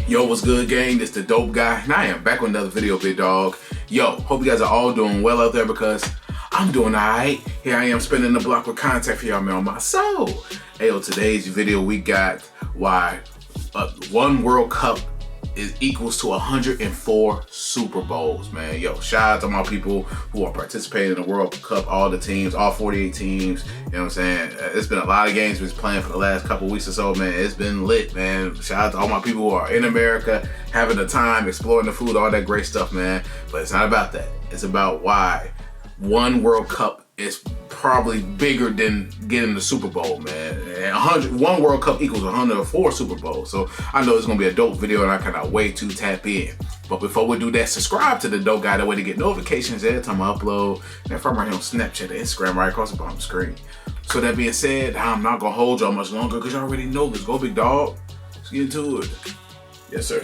Yo, what's good, gang? It's the Dope Guy, and I am back with another video, big dog. Yo, hope you guys are all doing well out there because I'm doing alright. Here I am spinning the block with contact for y'all, man, on my soul. Hey, yo, today's video, we got why one World Cup equals to 104 Super Bowls, man. Yo, shout out to my people who are participating in the World Cup, all the teams, all 48 teams. You know what I'm saying? It's been a lot of games we've been playing for the last couple weeks or so, man. It's been lit, man. Shout out to all my people who are in America, having the time, exploring the food, all that great stuff, man. But it's not about that. It's about why one World Cup is probably bigger than getting the Super Bowl, man. And one World Cup equals 104 Super Bowls. So I know it's gonna be a dope video and I cannot wait to tap in. But before we do that, subscribe to the Dope Guy, that way to get notifications every time I upload. And from right here on Snapchat and Instagram, right across the bottom of the screen. So that being said, I'm not gonna hold y'all much longer because y'all already know this. Go, big dog. Let's get into it. Yes, sir.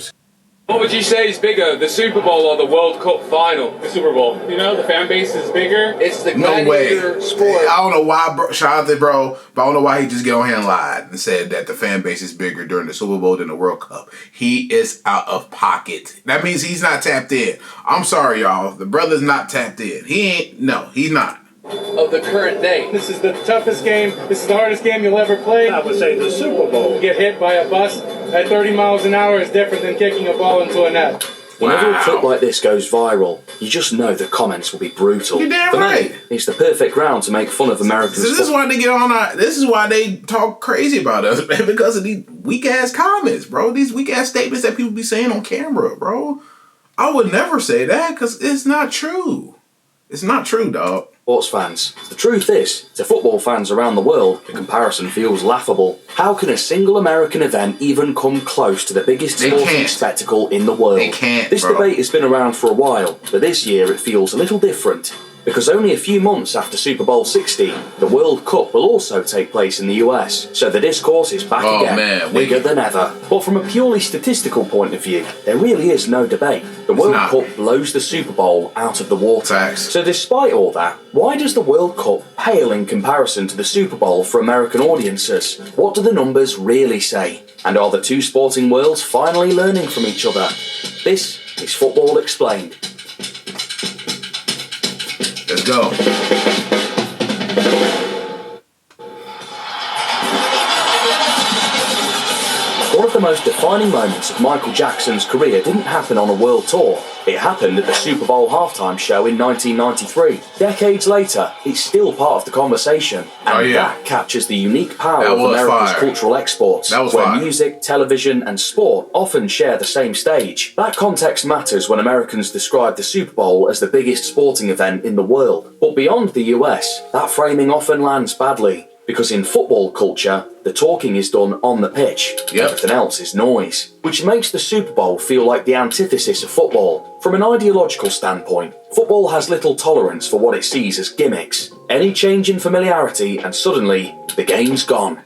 What would you say is bigger, the Super Bowl or the World Cup final? The Super Bowl. You know, the fan base is bigger. It's the gladiator sport. I don't know why, bro. Shout out to bro, but I don't know why he just get on here and lied and said that the fan base is bigger during the Super Bowl than the World Cup. He is out of pocket. That means he's not tapped in. I'm sorry, y'all. The brother's not tapped in. He ain't. No, he's not. Of the current day. This is the toughest game. This is the hardest game you'll ever play. I would say the Super Bowl. Get hit by a bus at 30 miles an hour is different than kicking a ball into a net. Whenever Wow. a clip like this goes viral, you just know the comments will be brutal. You're damn For right. me, it's the perfect ground to make fun of American This is why they get on our. This is why they talk crazy about us, man, because of these weak ass comments, bro. These weak ass statements that people be saying on camera, bro. I would never say that because it's not true. It's not true, dog. Sports fans. The truth is, to football fans around the world, the comparison feels laughable. How can a single American event even come close to the biggest They sporting can't. spectacle in the world? They can't, This bro. debate has been around for a while, but this year it feels a little different. Because only a few months after Super Bowl 60, the World Cup will also take place in the US, so the discourse is back Oh, again, man, bigger than ever. But from a purely statistical point of view, there really is no debate. The World not. Cup blows the Super Bowl out of the water. Facts. So despite all that, why does the World Cup pale in comparison to the Super Bowl for American audiences? What do the numbers really say? And are the two sporting worlds finally learning from each other? This is Football Explained. Let's go. One of the most defining moments of Michael Jackson's career didn't happen on a world tour. It happened at the Super Bowl halftime show in 1993. Decades later, it's still part of the conversation. And that captures the unique power That of was America's fire. cultural exports, That was where fire. music, television, and sport often share the same stage. That context matters when Americans describe the Super Bowl as the biggest sporting event in the world. But beyond the US, that framing often lands badly. Because in football culture, the talking is done on the pitch. Yep. Everything else is noise. Which makes the Super Bowl feel like the antithesis of football. From an ideological standpoint, football has little tolerance for what it sees as gimmicks. Any change in familiarity and suddenly, the game's gone.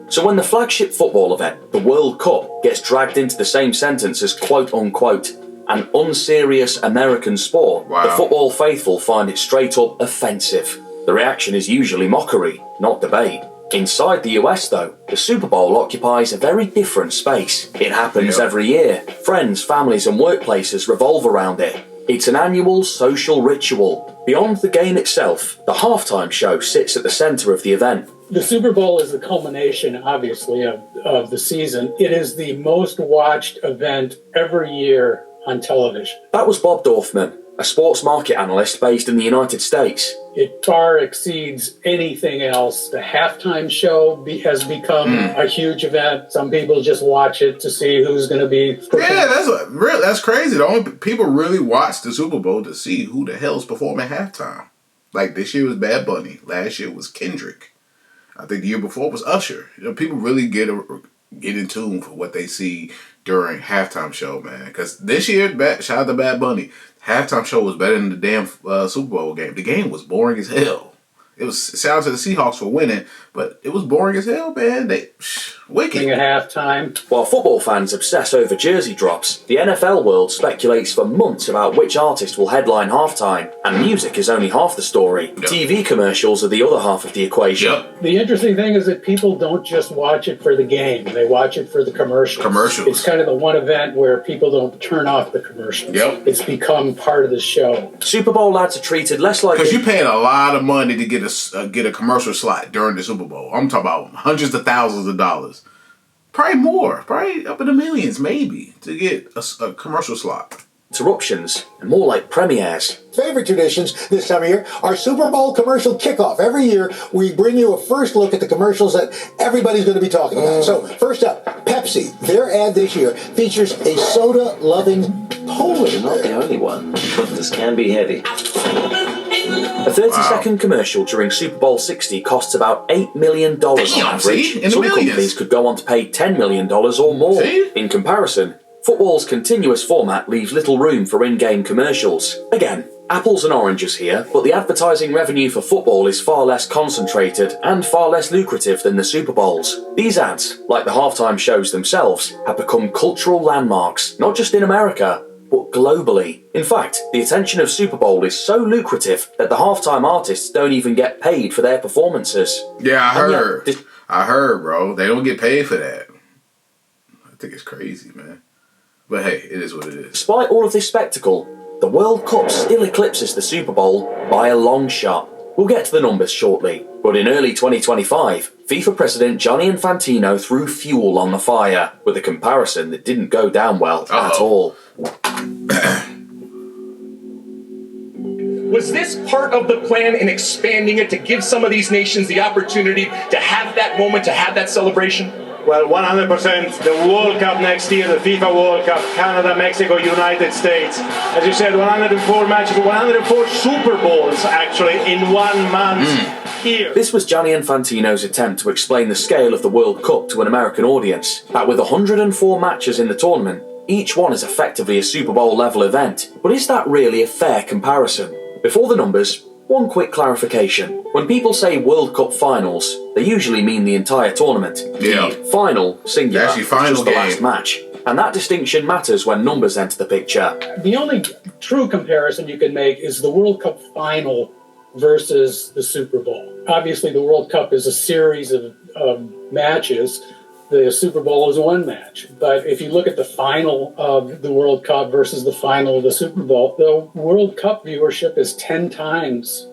So when the flagship football event, the World Cup, gets dragged into the same sentence as quote-unquote an unserious American sport, Wow. the football faithful find it straight up offensive. The reaction is usually mockery, not debate. Inside the US though, the Super Bowl occupies a very different space. It happens every year. Friends, families and workplaces revolve around it. It's an annual social ritual. Beyond the game itself, the halftime show sits at the centre of the event. The Super Bowl is the culmination, obviously, of the season. It is the most watched event every year on television. That was Bob Dorfman, a sports market analyst based in the United States. It far exceeds anything else. The halftime show has become a huge event. Some people just watch it to see who's going to be. Yeah, that's crazy. The only people really watch the Super Bowl to see who the hell's performing halftime. Like this year was Bad Bunny. Last year was Kendrick. I think the year before was Usher. You know, people really get in tune for what they see during halftime show, man. Because this year, shout out to Bad Bunny. Halftime show was better than the damn Super Bowl game. The game was boring as hell. It was shout out to the Seahawks for winning, but it was boring as hell, man. Wicked. At halftime. While football fans obsess over jersey drops, the NFL world speculates for months about which artist will headline halftime, and music is only half the story. Yep. TV commercials are the other half of the equation. Yep. The interesting thing is that people don't just watch it for the game; they watch it for the commercials. It's kind of the one event where people don't turn off the commercials. Yep. It's become part of the show. Super Bowl ads are treated less like because you're paying a lot of money to get a commercial slot during the Super Bowl. I'm talking about hundreds of thousands of dollars. Probably more. Probably up in the millions, maybe, to get a commercial slot. Interruptions, and more like premieres. Favorite traditions this time of year are Super Bowl commercial kickoff. Every year, we bring you a first look at the commercials that everybody's going to be talking about. So, first up, Pepsi. Their ad this year features a soda-loving Polar You're not the only one, but this can be heavy. A 30-second commercial during Super Bowl 60 costs about $8 million on average. Some companies could go on to pay $10 million or more. In comparison, football's continuous format leaves little room for in-game commercials. Again, apples and oranges here, but the advertising revenue for football is far less concentrated and far less lucrative than the Super Bowls. These ads, like the halftime shows themselves, have become cultural landmarks, not just in America, but globally. In fact, the attention of Super Bowl is so lucrative that the halftime artists don't even get paid for their performances. Yeah, I heard, bro. They don't get paid for that. I think it's crazy, man. But hey, it is what it is. Despite all of this spectacle, the World Cup still eclipses the Super Bowl by a long shot. We'll get to the numbers shortly, but in early 2025, FIFA President Gianni Infantino threw fuel on the fire with a comparison that didn't go down well at all. Was this part of the plan in expanding it to give some of these nations the opportunity to have that moment, to have that celebration? Well, 100%. The World Cup next year, the FIFA World Cup, Canada, Mexico, United States. As you said, 104 matches, 104 Super Bowls, actually, in 1 month here. This was Gianni Infantino's attempt to explain the scale of the World Cup to an American audience, that with 104 matches in the tournament, each one is effectively a Super Bowl level event. But is that really a fair comparison? Before the numbers, one quick clarification. When people say World Cup finals, they usually mean the entire tournament. Yeah. The final, singular, is just the last match. And that distinction matters when numbers enter the picture. The only true comparison you can make is the World Cup final versus the Super Bowl. Obviously, the World Cup is a series of matches. The Super Bowl is one match. But if you look at the final of the World Cup versus the final of the Super Bowl, the World Cup viewership is 10 times,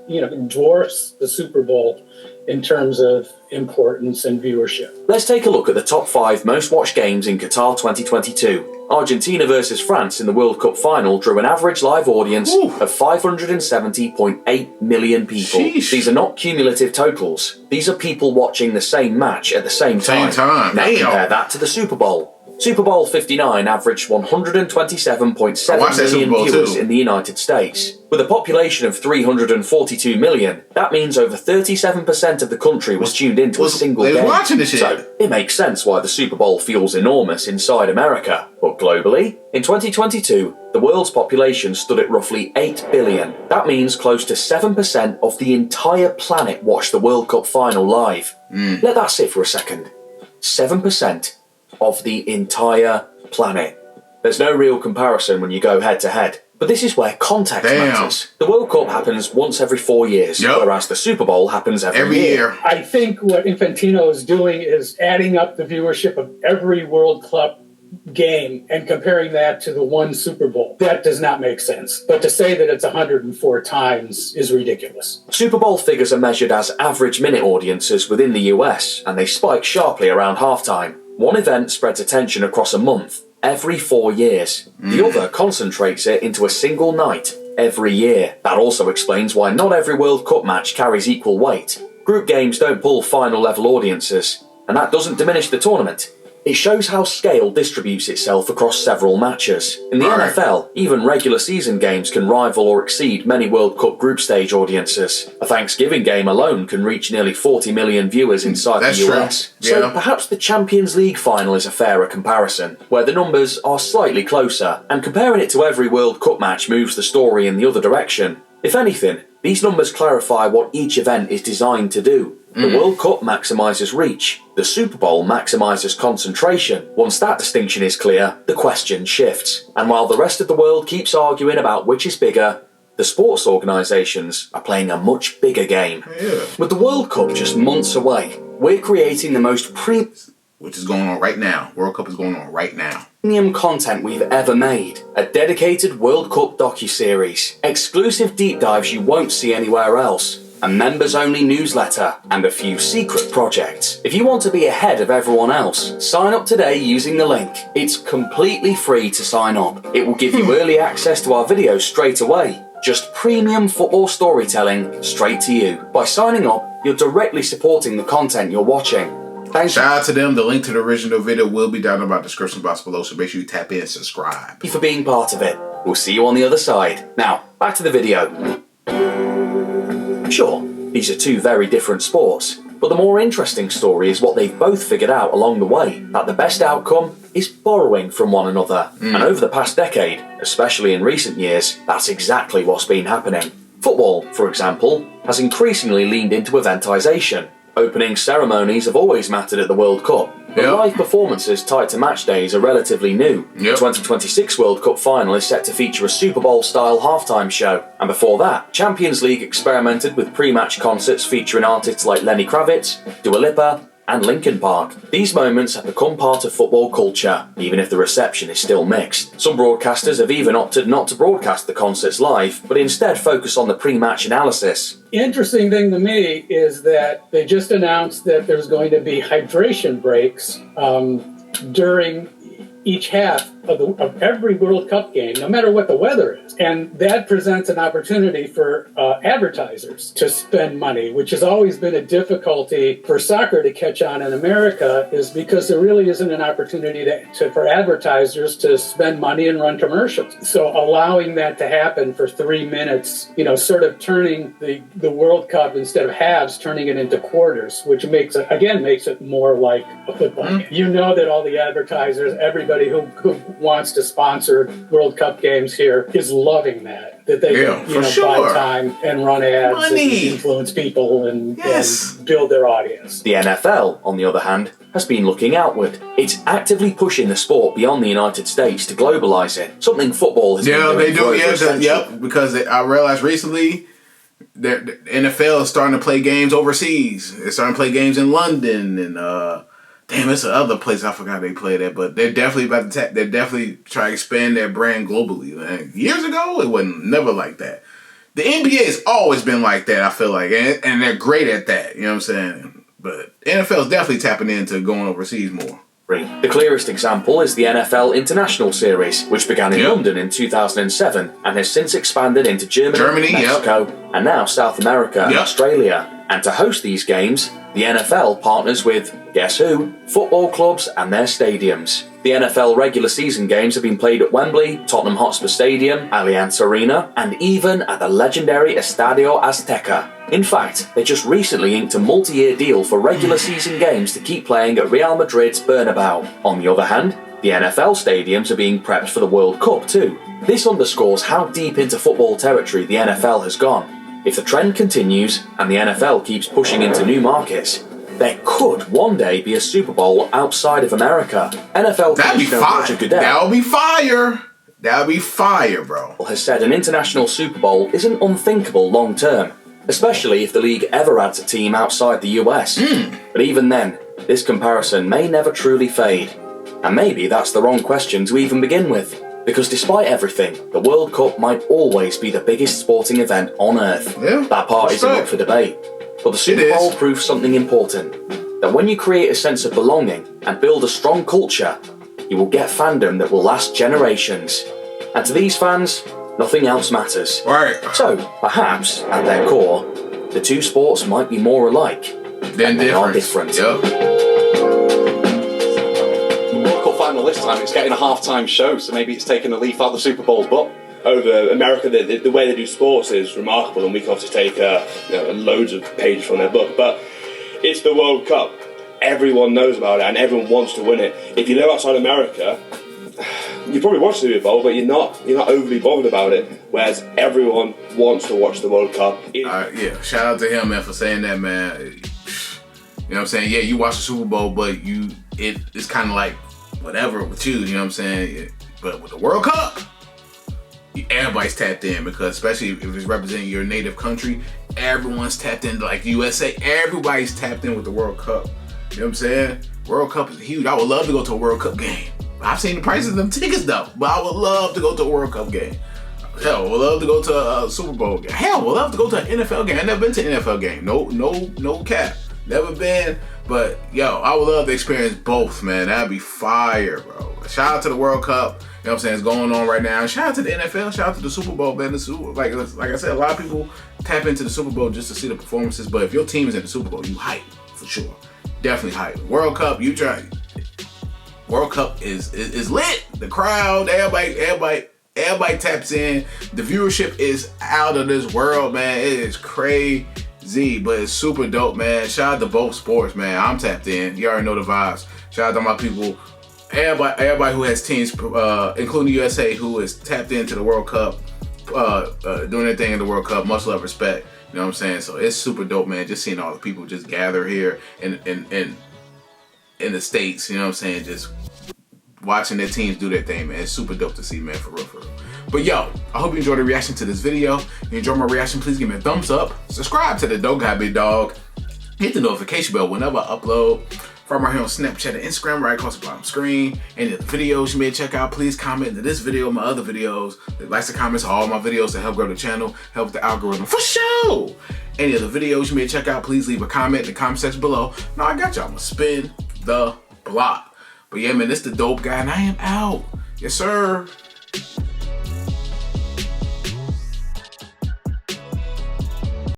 dwarfs the Super Bowl in terms of importance and viewership. Let's take a look at the top 5 most watched games in Qatar 2022. Argentina versus France in the World Cup final drew an average live audience of 570.8 million people. Sheesh. These are not cumulative totals. These are people watching the same match at the same time. Now compare that to the Super Bowl. Super Bowl 59 averaged 127.7 million viewers in the United States. With a population of 342 million, that means over 37% of the country was tuned into a single game. Watching this shit. So, it makes sense why the Super Bowl feels enormous inside America. But globally, in 2022, the world's population stood at roughly 8 billion. That means close to 7% of the entire planet watched the World Cup final live. Let that sit for a second. 7% of the entire planet. There's no real comparison when you go head to head. But this is where context matters. The World Cup happens once every 4 years, whereas the Super Bowl happens every year. I think what Infantino is doing is adding up the viewership of every World Cup game and comparing that to the one Super Bowl. That does not make sense. But to say that it's 104 times is ridiculous. Super Bowl figures are measured as average minute audiences within the US, and they spike sharply around halftime. One event spreads attention across a month, every 4 years. The other concentrates it into a single night, every year. That also explains why not every World Cup match carries equal weight. Group games don't pull final level audiences, and that doesn't diminish the tournament. It shows how scale distributes itself across several matches. In the NFL, even regular season games can rival or exceed many World Cup group stage audiences. A Thanksgiving game alone can reach nearly 40 million viewers inside the US. So perhaps the Champions League final is a fairer comparison, where the numbers are slightly closer, and comparing it to every World Cup match moves the story in the other direction. If anything, These numbers clarify what each event is designed to do. The World Cup maximises reach. The Super Bowl maximises concentration. Once that distinction is clear, the question shifts. And while the rest of the world keeps arguing about which is bigger, the sports organisations are playing a much bigger game. Yeah. With the World Cup just months away, we're creating the most Which is going on right now. World Cup is going on right now. premium content we've ever made. A dedicated World Cup docuseries, exclusive deep dives you won't see anywhere else, a members-only newsletter, and a few secret projects. If you want to be ahead of everyone else, sign up today using the link. It's completely free to sign up. It will give you early access to our videos straight away. Just premium football storytelling straight to you. By signing up, you're directly supporting the content you're watching. Thank Shout out to them. The link to the original video will be down in my description box below, so make sure you tap in and subscribe. you for being part of it. We'll see you on the other side. Now, back to the video. Sure, these are two very different sports, but the more interesting story is what they've both figured out along the way, that the best outcome is borrowing from one another. And over the past decade, especially in recent years, that's exactly what's been happening. Football, for example, has increasingly leaned into eventisation. Opening ceremonies have always mattered at the World Cup, but live performances tied to match days are relatively new. The 2026 World Cup final is set to feature a Super Bowl-style halftime show, and before that, Champions League experimented with pre-match concerts featuring artists like Lenny Kravitz, Dua Lipa, and Linkin Park. These moments have become part of football culture, even if the reception is still mixed. Some broadcasters have even opted not to broadcast the concerts live, but instead focus on the pre-match analysis. Interesting thing to me is that they just announced that there's going to be hydration breaks during each half of every World Cup game, no matter what the weather is. And that presents an opportunity for advertisers to spend money, which has always been a difficulty for soccer to catch on in America, is because there really isn't an opportunity for advertisers to spend money and run commercials. So allowing that to happen for 3 minutes, sort of turning the World Cup, instead of halves, turning it into quarters, which makes it more like a football game. You know that all the advertisers, everybody who wants to sponsor World Cup games here is loving that they can buy time and run ads and influence people and build their audience. The NFL, on the other hand, has been looking outward. It's actively pushing the sport beyond the United States to globalise it, something football has been doing for over a century. Because I realized recently the NFL is starting to play games overseas. They're starting to play games in London and it's another place I forgot they played at, but they're definitely they're definitely trying to expand their brand globally. Man. Years ago, it wasn't never like that. The NBA has always been like that, I feel like, and they're great at that. You know what I'm saying? But NFL is definitely tapping into going overseas more. The clearest example is the NFL International Series, which began in London in 2007 and has since expanded into Germany, Mexico, and now South America and Australia. And to host these games, the NFL partners with, guess who? Football clubs and their stadiums. The NFL regular season games have been played at Wembley, Tottenham Hotspur Stadium, Allianz Arena, and even at the legendary Estadio Azteca. In fact, they just recently inked a multi-year deal for regular season games to keep playing at Real Madrid's Bernabeu. On the other hand, the NFL stadiums are being prepped for the World Cup too. This underscores how deep into football territory the NFL has gone. If the trend continues and the NFL keeps pushing into new markets, there could one day be a Super Bowl outside of America. NFL Commissioner Roger Goodell That'll be fire, bro. Has said an international Super Bowl isn't unthinkable long term, especially if the league ever adds a team outside the US. But even then, this comparison may never truly fade. And maybe that's the wrong question to even begin with. Because despite everything, the World Cup might always be the biggest sporting event on Earth. That part isn't up for debate. But the Super Bowl proves something important. That when you create a sense of belonging and build a strong culture, you will get fandom that will last generations. And to these fans, nothing else matters. Right. So, perhaps, at their core, the two sports might be more alike than they are different. Final this time, it's getting a halftime show, so maybe it's taking the leaf out of the Super Bowl's butt. Over America, the way they do sports is remarkable, and we can obviously take loads of pages from their book, but it's the World Cup. Everyone knows about it, and everyone wants to win it. If you live outside America, you probably watch the Super Bowl, but you're not overly bothered about it. Whereas everyone wants to watch the World Cup. Yeah, shout out to him, man, for saying that, man. You know what I'm saying? Yeah, you watch the Super Bowl, but it's kind of like whatever with you. You know what I'm saying? But with the World Cup, everybody's tapped in, because especially if it's representing your native country, everyone's tapped in. Like USA, everybody's tapped in with the World Cup. You know what I'm saying? World Cup is huge. I would love to go to a World Cup game. I've seen the prices of them tickets though, but I would love to go to a World Cup game. Hell, I would love to go to a Super Bowl game. Hell, I would love to go to an NFL game. I've never been to an NFL game. No cap. Never been. But yo, I would love to experience both, man. That'd be fire, bro. Shout out to the World Cup. You know what I'm saying? It's going on right now. Shout out to the NFL. Shout out to the Super Bowl, man. Like I said, a lot of people tap into the Super Bowl just to see the performances. But if your team is in the Super Bowl, you hype for sure. Definitely hype. World Cup, you try. World Cup is lit. The crowd, everybody taps in. The viewership is out of this world, man. It is crazy, but it's super dope, man. Shout out to both sports, man. I'm tapped in. You already know the vibes. Shout out to my people. Everybody who has teams, including USA, who is tapped into the World Cup, doing their thing in the World Cup. Much love, respect. You know what I'm saying? So it's super dope, man. Just seeing all the people just gather here in the States. You know what I'm saying? Just watching their teams do their thing, man. It's super dope to see, man, for real, for real. But yo, I hope you enjoyed the reaction to this video. If you enjoyed my reaction, please give me a thumbs up. Subscribe to the Dope Guy Big Dog. Hit the notification bell whenever I upload. From right here on Snapchat and Instagram, right across the bottom screen. Any of the videos you may check out, please comment to this video, my other videos. Likes and comments on all my videos to help grow the channel, help with the algorithm for sure. Any of the videos you may check out, please leave a comment in the comment section below. Now I got y'all. I'm gonna spin the block. But yeah, man, this is the Dope Guy, and I am out. Yes, sir.